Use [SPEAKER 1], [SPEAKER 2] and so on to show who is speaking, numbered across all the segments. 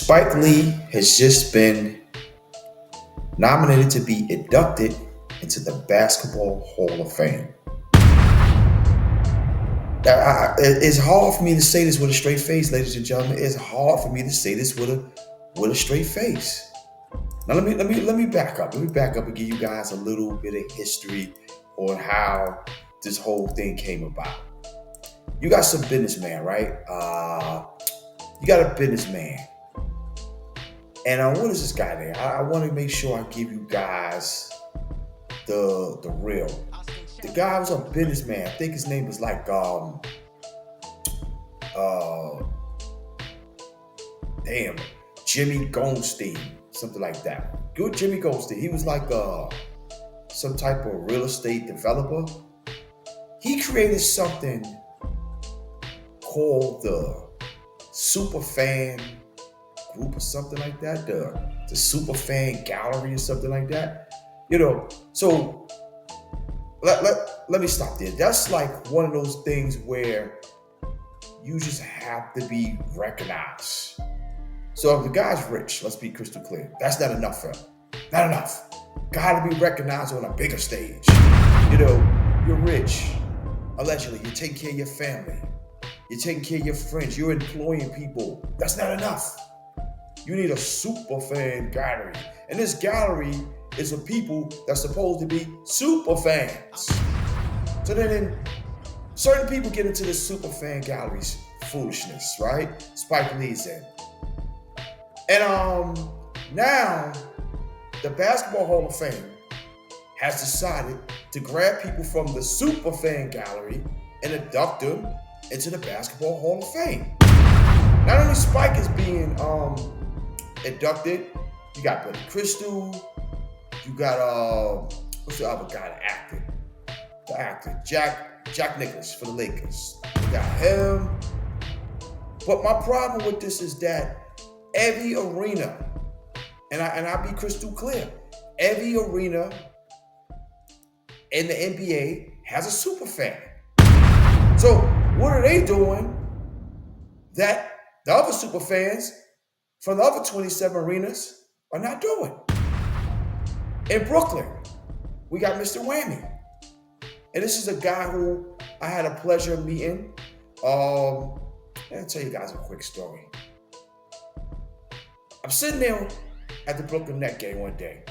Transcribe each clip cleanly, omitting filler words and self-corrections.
[SPEAKER 1] Spike Lee has just been nominated to be inducted into the Basketball Hall of Fame. It's hard for me to say this with a straight face, ladies and gentlemen. It's hard for me to say this with a straight face. Now let me back up. Let me back up and give you guys a little bit of history on how this whole thing came about. You got some businessman, right? You got a businessman. And what is this guy there? I want to make sure I give you guys the real. The guy was a businessman. I think his name was like damn, Jimmy Goldstein, something like that. Good Jimmy Goldstein. He was like some type of real estate developer. He created something called the Superfan Group or something like that, the Superfan Gallery or something like that. So let me stop there. That's like one of those things where you just have to be recognized. So if the guy's rich, let's be crystal clear, that's not enough for him. Not enough. Gotta be recognized on a bigger stage. You're rich. Allegedly, you're taking care of your family. You're taking care of your friends. You're employing people. That's not enough. You need a super fan gallery. And this gallery is for people that's supposed to be super fans. So then certain people get into this super fan gallery's foolishness, right? Spike Lee's in. And now the Basketball Hall of Fame has decided to grab people from the super fan gallery and induct them into the Basketball Hall of Fame. Not only Spike is being inducted, you got Billy Crystal, you got what's the other guy, the actor, Jack Nicklaus for the Lakers. You got him. But my problem with this is that every arena, and I'll be crystal clear, every arena in the NBA has a super fan. So what are they doing that the other super fans from the other 27 arenas are not doing? In Brooklyn, we got Mr. Whammy. And this is a guy who I had a pleasure of meeting. I'll tell you guys a quick story. I'm sitting there at the Brooklyn Net game one day.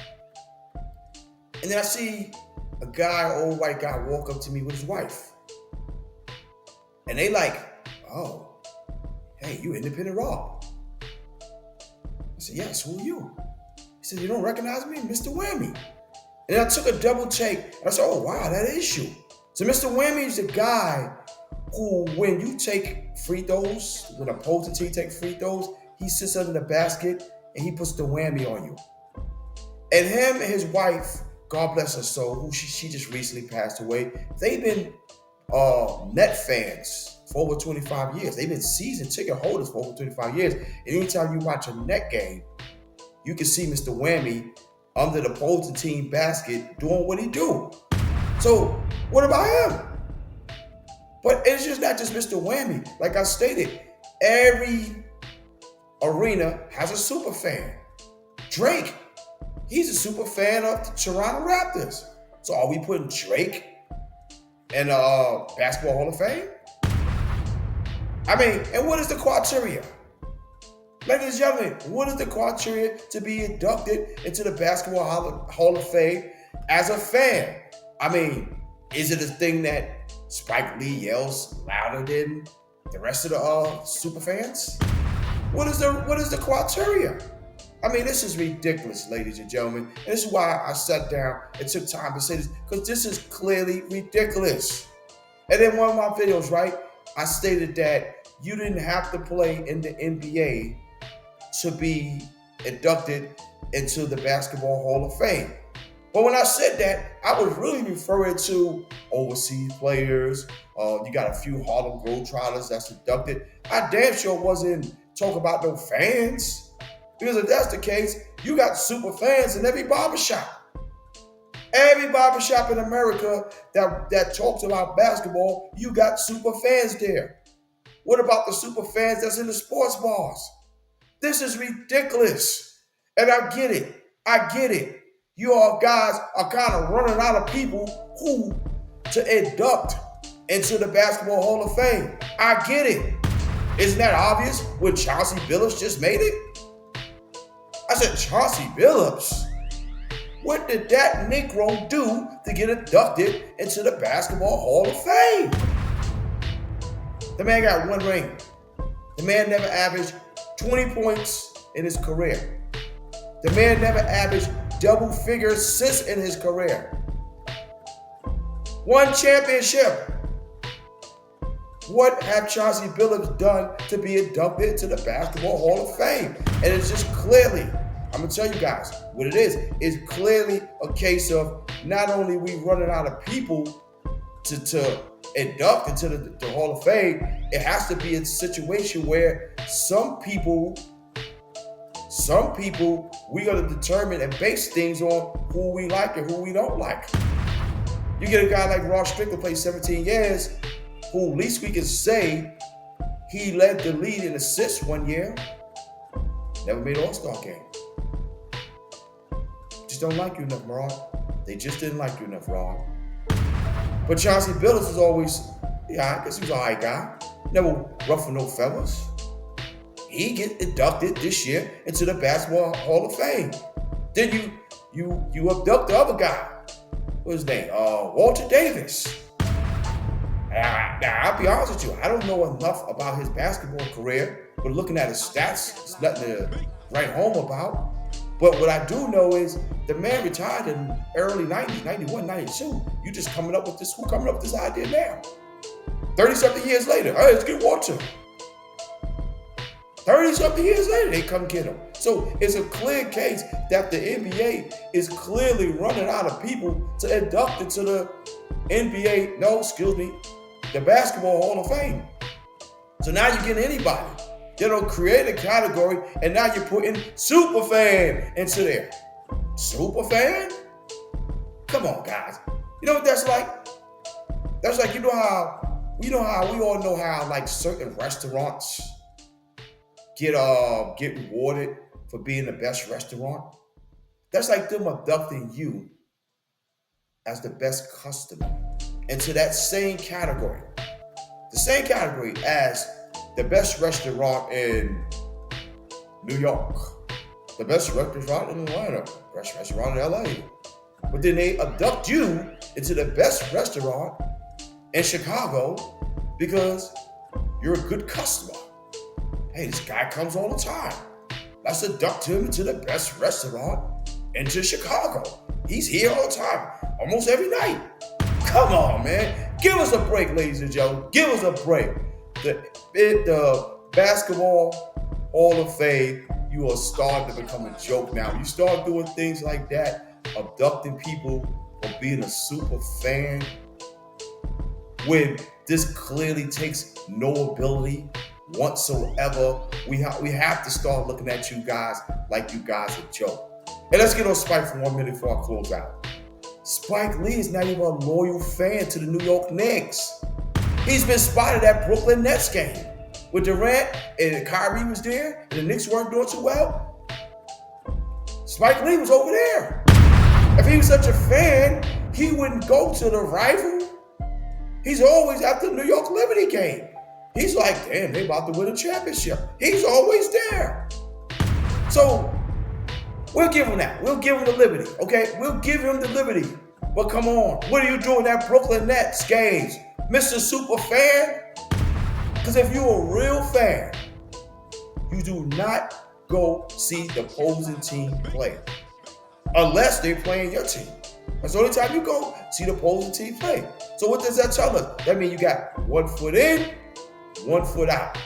[SPEAKER 1] And then I see a guy, old white guy, walk up to me with his wife. And they like, oh, hey, you Independent Rob. I said, yes, who are you? He said, you don't recognize me? Mr. Whammy. And then I took a double take. And I said, oh, wow, that is you. So Mr. Whammy is the guy who, when you take free throws, when opposing team take free throws, he sits under the basket and he puts the whammy on you. And him and his wife, God bless her soul, who she just recently passed away, they've been Net fans for over 25 years. They've been season ticket holders for over 25 years. And anytime you watch a Net game, you can see Mr. Whammy under the opposing team basket doing what he do. So what about him? But it's just not just Mr. Whammy. Like I stated, every arena has a super fan. Drake, he's a super fan of the Toronto Raptors. So are we putting Drake in Basketball Hall of Fame? I mean, and what is the criteria? Ladies and gentlemen, what is the criteria to be inducted into the Basketball Hall of Fame as a fan? I mean, is it a thing that Spike Lee yells louder than the rest of the super fans? What is the criteria? I mean, this is ridiculous, ladies and gentlemen. And this is why I sat down and took time to say this, because this is clearly ridiculous. And in one of my videos, right, I stated that you didn't have to play in the NBA to be inducted into the Basketball Hall of Fame. But when I said that, I was really referring to overseas players. You got a few Harlem Globetrotters that's inducted. I damn sure wasn't talking about no fans. Because if that's the case, you got super fans in every barbershop. Every barbershop in America that talks about basketball, you got super fans there. What about the super fans that's in the sports bars? This is ridiculous. And I get it. I get it. You all guys are kind of running out of people who to induct into the Basketball Hall of Fame. I get it. Isn't that obvious when Chauncey Billups just made it? I said, Chauncey Billups? What did that Negro do to get inducted into the Basketball Hall of Fame? The man got one ring. The man never averaged 20 points in his career. The man never averaged double-figure assists in his career. One championship. What have Chauncey Billups done to be inducted into the Basketball Hall of Fame? And it's just clearly, I'm going to tell you guys what it is. It's clearly a case of not only we running out of people to induct into the Hall of Fame, it has to be a situation where some people, we're going to determine and base things on who we like and who we don't like. You get a guy like Ross Strickland, played 17 years, who at least we can say he led the league in assists one year, never made All-Star game. Just don't like you enough, Rod. They just didn't like you enough, Rod. But Chauncey Billups was always, I guess he was an all right guy. Never ruffled no feathers. He get inducted this year into the Basketball Hall of Fame. Then you abduct the other guy. What's his name? Walter Davis. Now, I'll be honest with you, I don't know enough about his basketball career, but looking at his stats, it's nothing to write home about. But what I do know is the man retired in early 90s, 91, 92. You just coming up with this, who coming up with this idea now? 30-something years later, hey, let's get Walter. 30-something years later, they come get him. So it's a clear case that the NBA is clearly running out of people to induct into the the Basketball Hall of Fame. So now you're getting anybody. They don't create a category, and now you're putting superfan into there. Superfan? Come on, guys. You know what that's like? That's like, you know how we all know how like certain restaurants get rewarded for being the best restaurant. That's like them abducting you as the best customer into that same category. The same category as the best restaurant in New York, the best restaurant in Atlanta, best restaurant in LA. But then they abduct you into the best restaurant in Chicago because you're a good customer. Hey, this guy comes all the time. Let's abduct him into the best restaurant into Chicago. He's here all the time, almost every night. Come on, man. Give us a break, ladies and gentlemen. Give us a break. The Basketball Hall of Fame, you are starting to become a joke now. You start doing things like that, abducting people or being a super fan, when this clearly takes no ability whatsoever. We have to start looking at you guys like you guys are a joke. And let's get on Spike for 1 minute before I close out. Spike Lee is not even a loyal fan to the New York Knicks. He's been spotted at Brooklyn Nets game with Durant and Kyrie was there and the Knicks weren't doing too well. Spike Lee was over there. If he was such a fan, he wouldn't go to the rival. He's always at the New York Liberty game. He's like, damn, they about to win a championship. He's always there. So we'll give him that. We'll give him the liberty, okay? We'll give him the liberty. But come on, what are you doing at Brooklyn Nets games, Mr. Super Fan? Because if you're a real fan, you do not go see the opposing team play unless they're playing your team. That's the only time you go see the opposing team play. So what does that tell us? That means you got 1 foot in, 1 foot out.